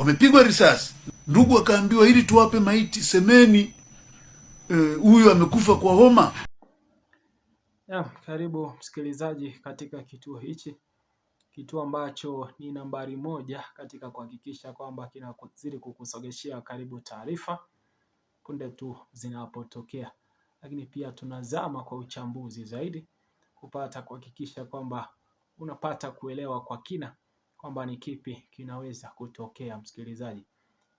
wamepigwa risasi. Ndugu akaambiwa ili tuwape maiti, semeni huyu amekufa kwa homa. Karibu msikilizaji katika kituo hichi, kituo ambacho ni nambari 1 katika kuhakikisha kwamba kinazidi kukusogeshea karibu taarifa punde tu zinapotokea, lakini pia tunazama kwa uchambuzi zaidi kupata kuhakikisha kwamba unapata kuelewa kwa kina kwamba ni kipi kinaweza kutokea. Msikilizaji,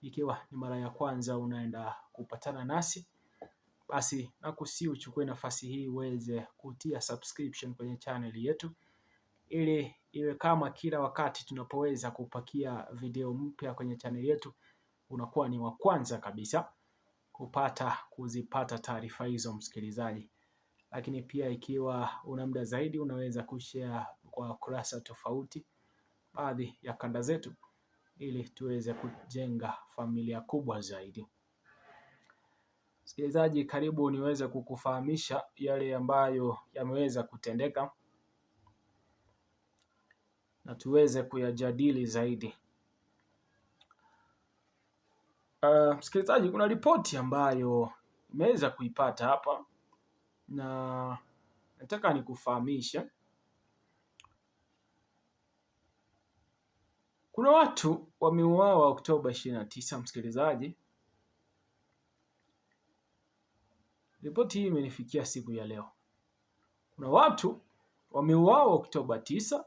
ikiwa ni mara ya kwanza unaenda kupatana nasi, basi nakusihi uchukue nafasi hii uweze kutia subscription kwenye channel yetu, ili iwe kama kila wakati tunapoweza kupakia video mpya kwenye channel yetu unakuwa ni wa kwanza kabisa kuzipata taarifa hizo msikilizaji. Lakini pia ikiwa una muda zaidi, unaweza kushare kwa kurasa tofauti baadhi ya kanda zetu ili tuweze kujenga familia kubwa zaidi. Msikilizaji, karibu niweze kukufahamisha yale ambayo yameweza kutendeka na tuweze kuyajadili zaidi. Msikilizaji, kuna ripoti ambayo nimeweza kuipata hapa na nataka nikufahamishe. Kuna watu wameuawa Oktoba 29 msikilizaji. Ripoti hii imenifikia siku ya leo. Kuna watu wameuawa Oktoba 9,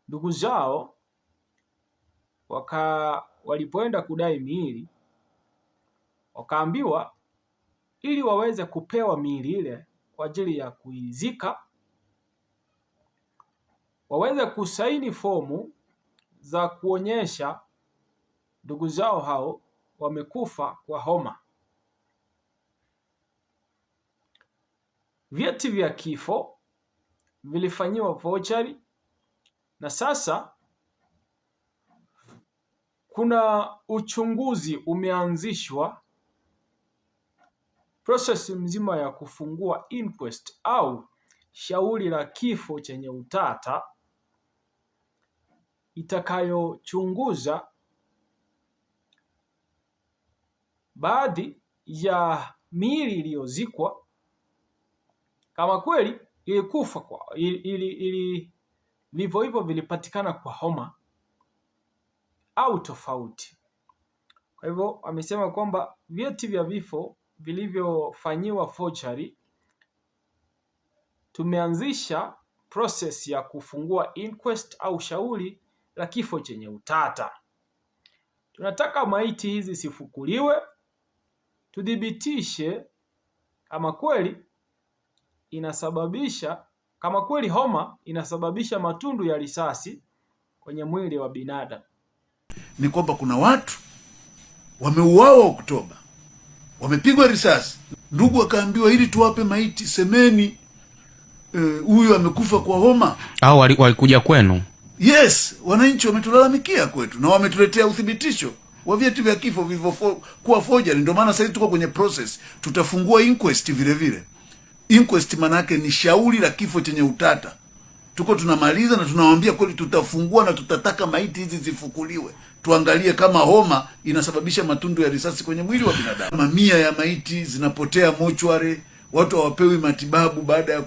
ndugu zao walipoenda kudai miili wakaambiwa ili waweze kupewa miili ile kwa ajili ya kuizika waweze kusaini fomu za kuonyesha ndugu zao hao wamekufa kwa homa. Vyeti vya kifo vilifanyiwa voucher na sasa kuna uchunguzi umeanzishwa, process mzima ya kufungua inquest au shauri la kifo chenye utata itakayochunguza baadhi ya miili iliyozikwa kama kweli ilikufa kwa hivyo vilipatikana kwa homa au tofauti. Kwa hivyo amesema kwamba vyeti vya vifo vilivyofanyiwa forgery, tumeanzisha process ya kufungua inquest au shauri la kifo chenye utata. Tunataka maiti hizi sifukuliwe, tudhibitishe kama kweli homa inasababisha matundu ya risasi kwenye mwili wa binadamu. Ni kwamba kuna watu wameuawa Oktoba, wamepigwa risasi. Ndugu akaambiwa ili tuwape maiti, semeni huyu amekufa kwa homa. Au walikuja kwenu? Yes, wananchi wametulalamikia kwetu na wametuletea uthibitisho wa vyeti vya kifo vilivyokuwa forgery. Ndio maana sasa tuko kwenye process, tutafungua inquest vile vile. Inquest maana yake ni shauri la kifo chenye utata. Tuko tunamaliza na tunawaambia kweli tutafungua na tutataka maiti hizi zifukuliwe. Tuangalie kama homa inasababisha matundu ya risasi kwenye mwili wa binadamu. Mamia ya maiti zinapotea mochware, watu hawapewi matibabu baada ya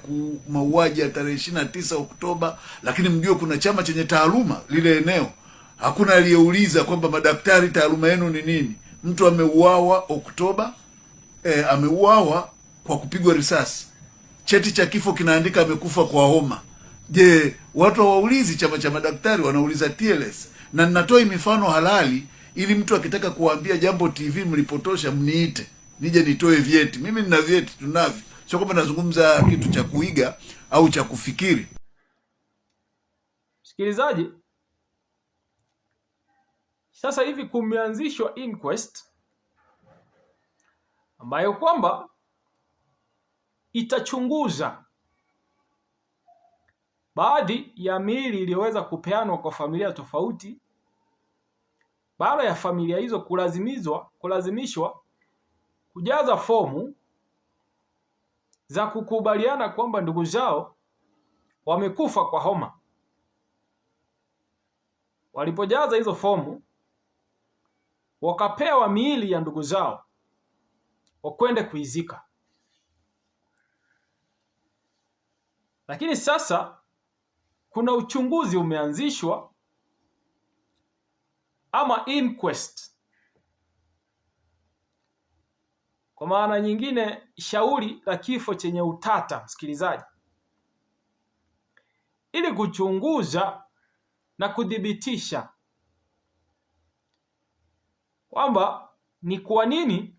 mauaji ya tarehe 29 Oktoba, lakini mjue kuna chama chenye taaluma lile eneo. Hakuna aliyeuliza kwamba madaktari taaluma yenu ni nini? Mtu ameuawa Oktoba, ameuawa kwa kupigwa risasi. Cheti cha kifo kinaandika amekufa kwa homa. Je, watu hawaulizi chama cha madaktari, wanauliza TLS? Na ninatoa mifano halali ili mtu akitaka kuambia Jambo TV mlipotosha mniite, nije nitoe vyeti. Mimi nina vyeti, tunavyo. Sio kwamba nazungumza kitu cha kuiga au cha kufikiri. Msikilizaji, sasa hivi kumeanzishwa inquest ambayo kwamba itachunguza baadhi ya miili iliyoweza kupeanwa kwa familia tofauti baada ya familia hizo kulazimishwa kujaza fomu za kukubaliana kwamba ndugu zao wamekufa kwa homa. Walipojaza hizo fomu, wakapewa miili ya ndugu zao wakwende kuizika. Lakini sasa kuna uchunguzi umeanzishwa ama inquest, kwa maana nyingine shauri la kifo chenye utata, msikilizaji, ili kuchunguza na kudhibitisha kwamba ni kwa nini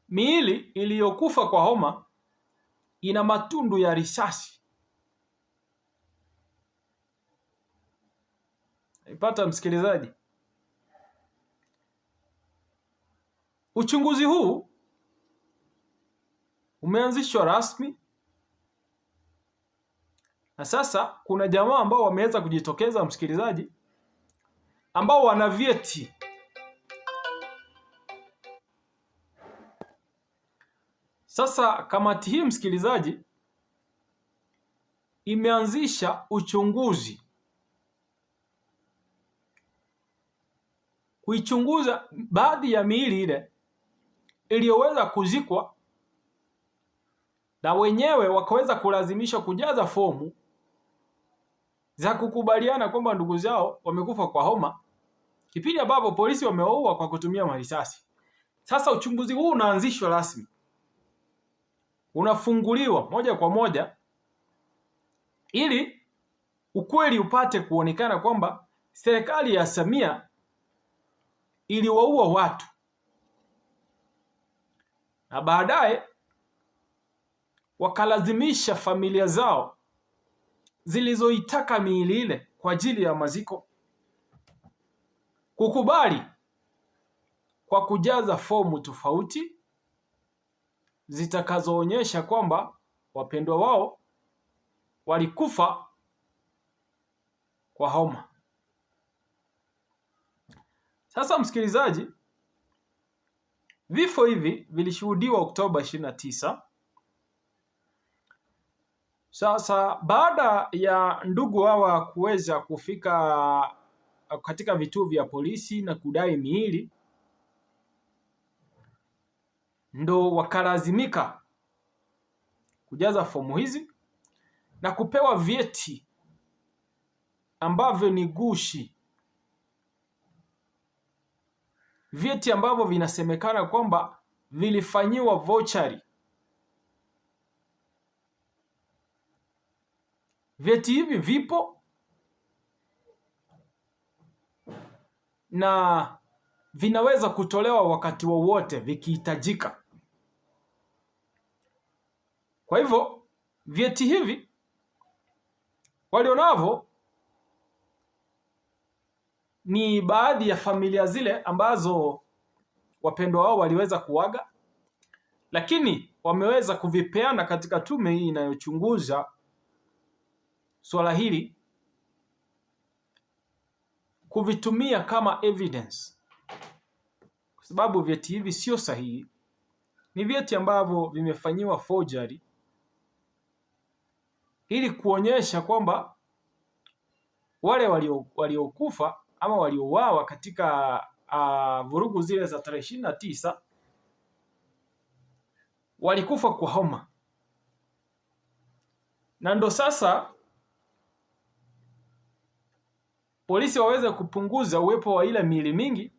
miili iliyokufa kwa homa ina matundu ya risasi. Ipata msikilizaji, uchunguzi huu umeanzishwa rasmi, na sasa kuna jamaa ambao wameweza kujitokeza, msikilizaji, ambao wana vyeti. Sasa kamati hii, msikilizaji, imeanzisha uchunguzi kuichunguza baadhi ya miili ile iliyoweza kuzikwa, na wenyewe wakaweza kulazimishwa kujaza fomu za kukubaliana kwamba ndugu zao wamekufa kwa homa, kipindi ambapo polisi wamewaua kwa kutumia marisasi. Sasa uchunguzi huu unaanzishwa rasmi, unafunguliwa moja kwa moja, ili ukweli upate kuonekana kwamba serikali ya Samia iliwaua watu, na baadaye wakalazimisha familia zao zilizoitaka miili ile kwa ajili ya maziko kukubali kwa kujaza fomu tofauti zitakazoonyesha kwamba wapendwa wao walikufa kwa homa. Sasa msikilizaji, vifo hivi vilishuhudiwa Oktoba 29. Sasa baada ya ndugu hawa kuweza kufika katika vituo vya polisi na kudai miili, ndo wakalazimika kujaza fomu hizi na kupewa vyeti ambavyo ni gushi, vyeti ambavyo vinasemekana kwamba vilifanyiwa vouchery. Vyeti hivi vipo na vinaweza kutolewa wakati wowote vikihitajika. Kwa hivyo vyeti hivi walionavyo ni baadhi ya familia zile ambazo wapendwa wao waliweza kuaga, lakini wameweza kuvipeana katika tume hii inayochunguza swala hili, kuvitumia kama evidence, kwa sababu vyeti hivi sio sahihi. Ni vyeti ambavyo vimefanyiwa forgery ili kuonyesha kwamba wale waliokufa ama waliouawa katika vurugu zile za tarehe 29 walikufa kwa homa. Na ndo sasa polisi waweze kupunguza uwepo wa ile miili mingi,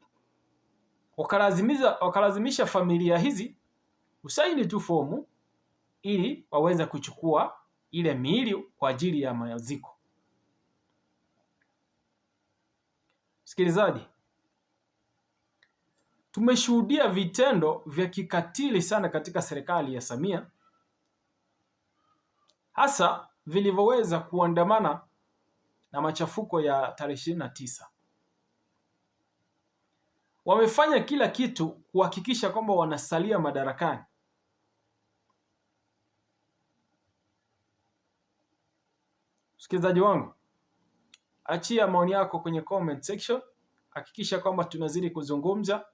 wakalazimisha familia hizi usaini tu fomu ili waweze kuchukua ile miili kwa ajili ya maziko. Msikilizaji, tumeshuhudia vitendo vya kikatili sana katika serikali ya Samia, hasa vilivyoweza kuandamana na machafuko ya tarehe 29. Wamefanya kila kitu kuhakikisha kwamba wanasalia madarakani. Msikilizaji wangu, achia maoni yako kwenye comment section. Hakikisha kwamba tunazidi kuzungumza,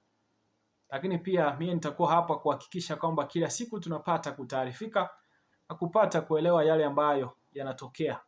lakini pia mimi nitakuwa hapa kuhakikisha kwamba kila siku tunapata kutaarifika na kupata kuelewa yale ambayo yanatokea.